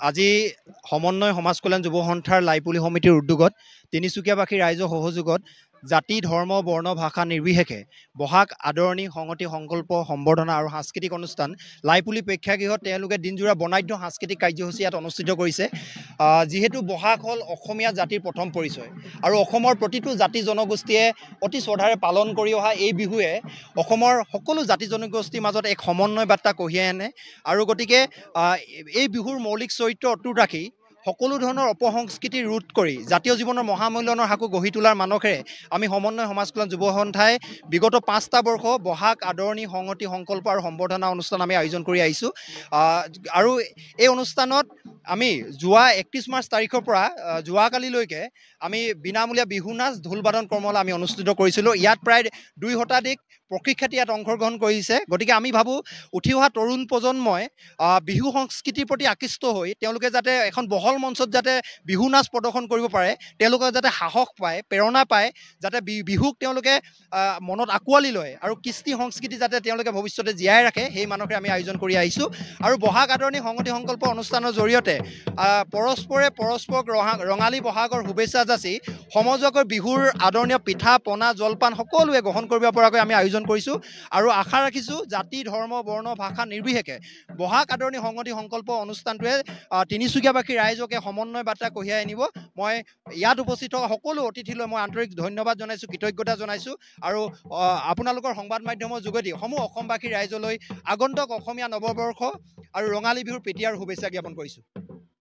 আজি সমন্বয় সমাজ কল্যাণ যুৱ সন্থাৰ লাইপুলি সমিতিৰ উদ্যোগত তিনিচুকীয়াবাসী ৰাইজৰ সহযোগত জাতি ধৰ্ম বৰ্ণ ভাষা নিৰ্বিশেষে বহাগ আদৰণি সংহতি সংকল্প সম্বৰ্ধনা আৰু সাংস্কৃতিক অনুষ্ঠান লাইপুলি প্ৰেক্ষাগৃহত তেওঁলোকে দিনজোৰা বৰ্ণাঢ্য সাংস্কৃতিক কাৰ্যসূচী ইয়াত অনুষ্ঠিত কৰিছে। যিহেতু বহাগ হ'ল অসমীয়া জাতিৰ প্ৰথম পৰিচয় আৰু অসমৰ প্ৰতিটো জাতি জনগোষ্ঠীয়ে অতি শ্ৰদ্ধাৰে পালন কৰি অহা এই বিহুৱে অসমৰ সকলো জাতি জনগোষ্ঠীৰ মাজত এক সমন্বয় বাৰ্তা কঢ়িয়াই আনে আৰু গতিকে এই বিহুৰ মৌলিক চৰিত্ৰ অটুট ৰাখি সকলো ধৰণৰ অপসংস্কৃতি ৰোধ কৰি জাতীয় জীৱনৰ মহামূল্যনৰ সাঁকো গঢ়ি তোলাৰ মানসেৰে আমি সমন্বয় সমাজ কল্যাণ যুৱ সন্থাই বিগত 5টা বৰ্ষ বহাগ আদৰণি সংহতি সংকল্প আৰু সম্বৰ্ধনা অনুষ্ঠান আমি আয়োজন কৰি আহিছোঁ। আৰু এই অনুষ্ঠানত আমি যোৱা 31 মাৰ্চ তাৰিখৰ পৰা যোৱাকালিলৈকে আমি বিনামূলীয়া বিহু নাচ ঢোল বাদন কৰ্মশালা আমি অনুষ্ঠিত কৰিছিলোঁ। ইয়াত প্ৰায় 2 শতাধিক প্ৰশিক্ষাৰ্থী ইয়াত অংশগ্ৰহণ কৰিছে। গতিকে আমি ভাবোঁ উঠি অহা তৰুণ প্ৰজন্মই বিহু সংস্কৃতিৰ প্ৰতি আকৃষ্ট হৈ তেওঁলোকে যাতে এখন বহল মঞ্চত যাতে বিহু নাচ প্ৰদৰ্শন কৰিব পাৰে, তেওঁলোকে যাতে সাহস পায়, প্ৰেৰণা পায়, যাতে বিহুক তেওঁলোকে মনত আঁকোৱালি লয় আৰু কৃষ্টি সংস্কৃতি যাতে তেওঁলোকে ভৱিষ্যতে জীয়াই ৰাখে, সেই মানসেৰে আমি আয়োজন কৰি আহিছোঁ। আৰু বহাগ আদৰণি সংহতি সংকল্প অনুষ্ঠানৰ জৰিয়তে পৰস্পৰে পৰস্পৰক ৰঙালী বহাগৰ শুভেচ্ছা যাচি সমজুৱাকৈ বিহুৰ আদৰণীয় পিঠা পনা জলপান সকলোৱে গ্ৰহণ কৰিব পৰাকৈ আমি আয়োজন কৰিছোঁ আৰু আশা ৰাখিছোঁ জাতি ধৰ্ম বৰ্ণ ভাষা নিৰ্বিশেষে বহাগ আদৰণি সংহতি সংকল্প অনুষ্ঠানটোৱে তিনিচুকীয়াবাসী ৰাইজকে সমন্বয় বাৰ্তা কঢ়িয়াই আনিব। মই ইয়াত উপস্থিত থকা সকলো অতিথিলৈ মই আন্তৰিক ধন্যবাদ জনাইছোঁ, কৃতজ্ঞতা জনাইছোঁ আৰু আপোনালোকৰ সংবাদ মাধ্যমৰ যোগেদি সমূহ অসমবাসী ৰাইজলৈ আগন্তুক অসমীয়া নৱবৰ্ষ আৰু ৰঙালী বিহুৰ প্ৰীতি আৰু শুভেচ্ছা জ্ঞাপন কৰিছোঁ।